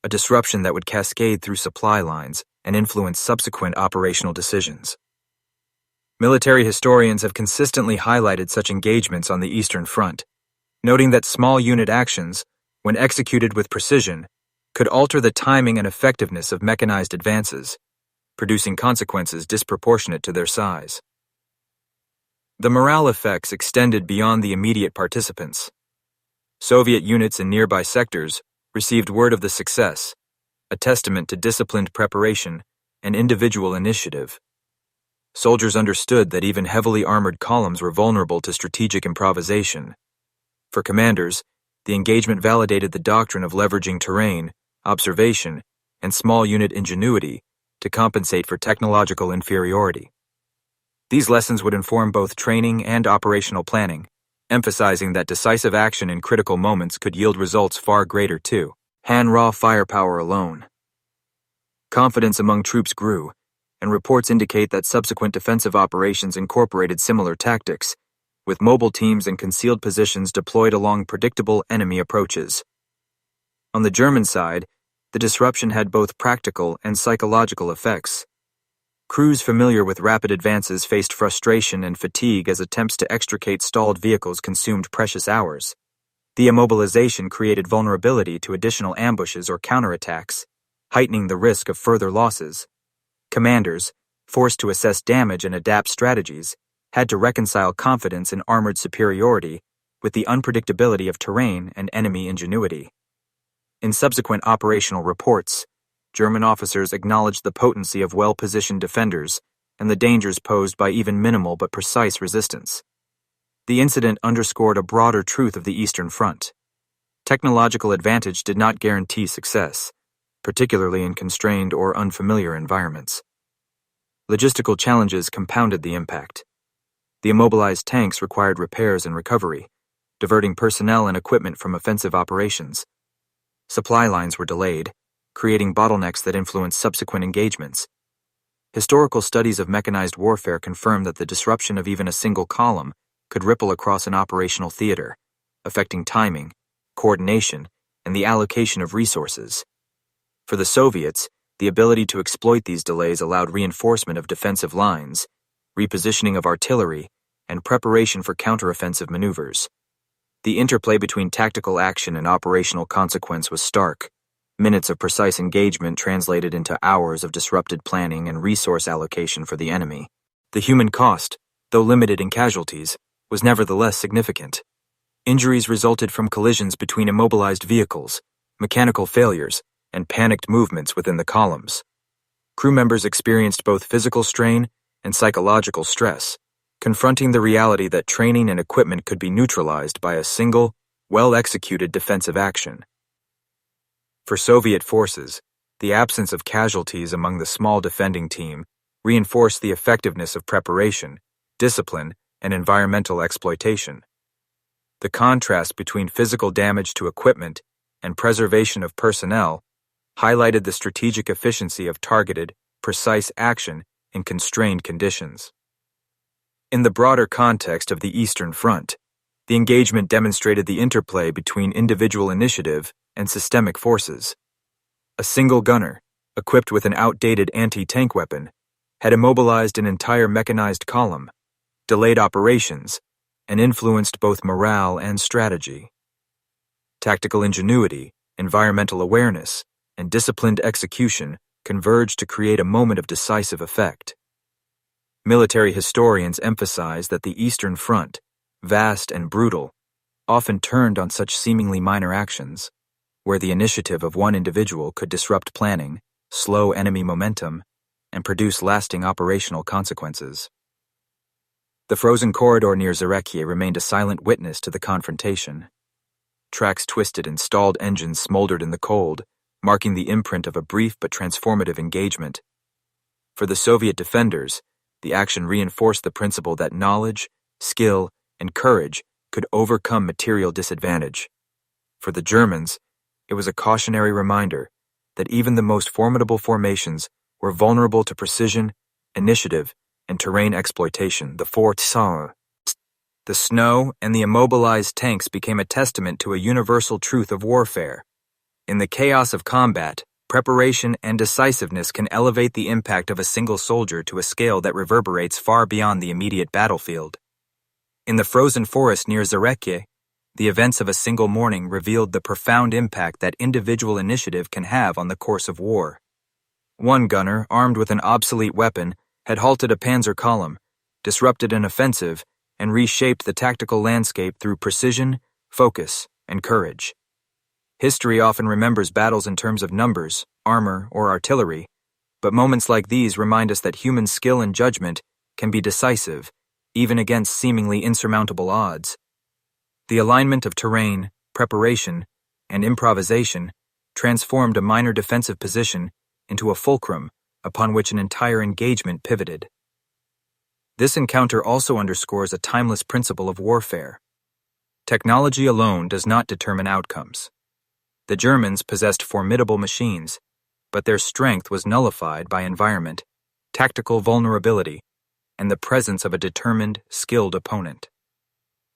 a disruption that would cascade through supply lines and influence subsequent operational decisions. Military historians have consistently highlighted such engagements on the Eastern Front, noting that small unit actions, when executed with precision, could alter the timing and effectiveness of mechanized advances, producing consequences disproportionate to their size. The morale effects extended beyond the immediate participants. Soviet units in nearby sectors received word of the success, a testament to disciplined preparation and individual initiative. Soldiers understood that even heavily armored columns were vulnerable to strategic improvisation. For commanders, the engagement validated the doctrine of leveraging terrain, observation, and small unit ingenuity to compensate for technological inferiority. These lessons would inform both training and operational planning, emphasizing that decisive action in critical moments could yield results far greater too, than raw firepower alone. Confidence among troops grew, and reports indicate that subsequent defensive operations incorporated similar tactics, with mobile teams and concealed positions deployed along predictable enemy approaches. On the German side, the disruption had both practical and psychological effects. Crews familiar with rapid advances faced frustration and fatigue as attempts to extricate stalled vehicles consumed precious hours. The immobilization created vulnerability to additional ambushes or counterattacks, heightening the risk of further losses. Commanders, forced to assess damage and adapt strategies, had to reconcile confidence in armored superiority with the unpredictability of terrain and enemy ingenuity. In subsequent operational reports, German officers acknowledged the potency of well-positioned defenders and the dangers posed by even minimal but precise resistance. The incident underscored a broader truth of the Eastern Front. Technological advantage did not guarantee success, particularly in constrained or unfamiliar environments. Logistical challenges compounded the impact. The immobilized tanks required repairs and recovery, diverting personnel and equipment from offensive operations. Supply lines were delayed, creating bottlenecks that influenced subsequent engagements. Historical studies of mechanized warfare confirm that the disruption of even a single column could ripple across an operational theater, affecting timing, coordination, and the allocation of resources. For the Soviets, the ability to exploit these delays allowed reinforcement of defensive lines, repositioning of artillery, and preparation for counteroffensive maneuvers. The interplay between tactical action and operational consequence was stark. Minutes of precise engagement translated into hours of disrupted planning and resource allocation for the enemy. The human cost, though limited in casualties, was nevertheless significant. Injuries resulted from collisions between immobilized vehicles, mechanical failures, and panicked movements within the columns. Crew members experienced both physical strain and psychological stress, confronting the reality that training and equipment could be neutralized by a single, well-executed defensive action. For Soviet forces, the absence of casualties among the small defending team reinforced the effectiveness of preparation, discipline, and environmental exploitation. The contrast between physical damage to equipment and preservation of personnel highlighted the strategic efficiency of targeted, precise action in constrained conditions. In the broader context of the Eastern Front, the engagement demonstrated the interplay between individual initiative and systemic forces. A single gunner, equipped with an outdated anti-tank weapon, had immobilized an entire mechanized column, delayed operations, and influenced both morale and strategy. Tactical ingenuity, environmental awareness, and disciplined execution converged to create a moment of decisive effect. Military historians emphasize that the Eastern Front, vast and brutal, often turned on such seemingly minor actions, where the initiative of one individual could disrupt planning, slow enemy momentum, and produce lasting operational consequences. The frozen corridor near Zarekie remained a silent witness to the confrontation. Tracks twisted and stalled engines smoldered in the cold, marking the imprint of a brief but transformative engagement. For the Soviet defenders, the action reinforced the principle that knowledge, skill, and courage could overcome material disadvantage. For the Germans, it was a cautionary reminder that even the most formidable formations were vulnerable to precision, initiative, and terrain exploitation. The snow and the immobilized tanks became a testament to a universal truth of warfare. In the chaos of combat, preparation and decisiveness can elevate the impact of a single soldier to a scale that reverberates far beyond the immediate battlefield. In the frozen forest near Zarekie, the events of a single morning revealed the profound impact that individual initiative can have on the course of war. One gunner, armed with an obsolete weapon, had halted a Panzer column, disrupted an offensive, and reshaped the tactical landscape through precision, focus, and courage. History often remembers battles in terms of numbers, armor, or artillery, but moments like these remind us that human skill and judgment can be decisive, even against seemingly insurmountable odds. The alignment of terrain, preparation, and improvisation transformed a minor defensive position into a fulcrum upon which an entire engagement pivoted. This encounter also underscores a timeless principle of warfare. Technology alone does not determine outcomes. The Germans possessed formidable machines, but their strength was nullified by environment, tactical vulnerability, and the presence of a determined, skilled opponent.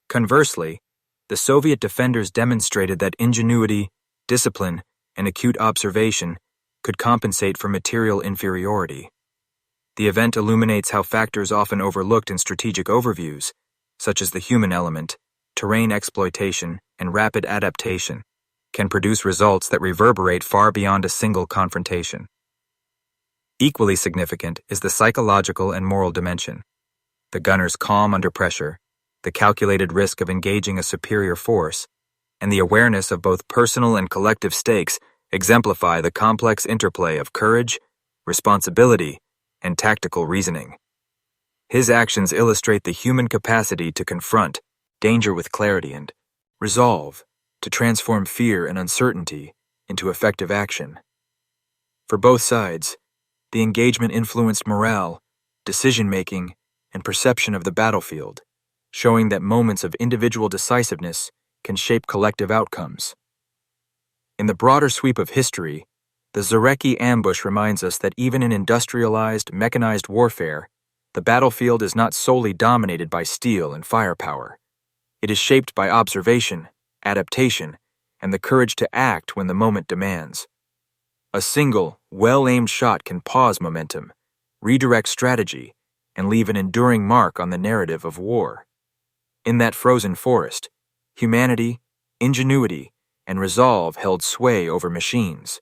Conversely, the Soviet defenders demonstrated that ingenuity, discipline, and acute observation could compensate for material inferiority. The event illuminates how factors often overlooked in strategic overviews, such as the human element, terrain exploitation, and rapid adaptation, can produce results that reverberate far beyond a single confrontation. Equally significant is the psychological and moral dimension. The gunner's calm under pressure, the calculated risk of engaging a superior force, and the awareness of both personal and collective stakes exemplify the complex interplay of courage, responsibility, and tactical reasoning. His actions illustrate the human capacity to confront danger with clarity and resolve to transform fear and uncertainty into effective action. For both sides, the engagement influenced morale, decision-making, and perception of the battlefield, showing that moments of individual decisiveness can shape collective outcomes. In the broader sweep of history, the Zarekie ambush reminds us that even in industrialized, mechanized warfare, the battlefield is not solely dominated by steel and firepower. It is shaped by observation, adaptation, and the courage to act when the moment demands. A single, well-aimed shot can pause momentum, redirect strategy, and leave an enduring mark on the narrative of war. In that frozen forest, humanity, ingenuity, and resolve held sway over machines,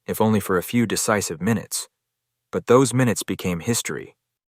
if only for a few decisive minutes. But those minutes became history,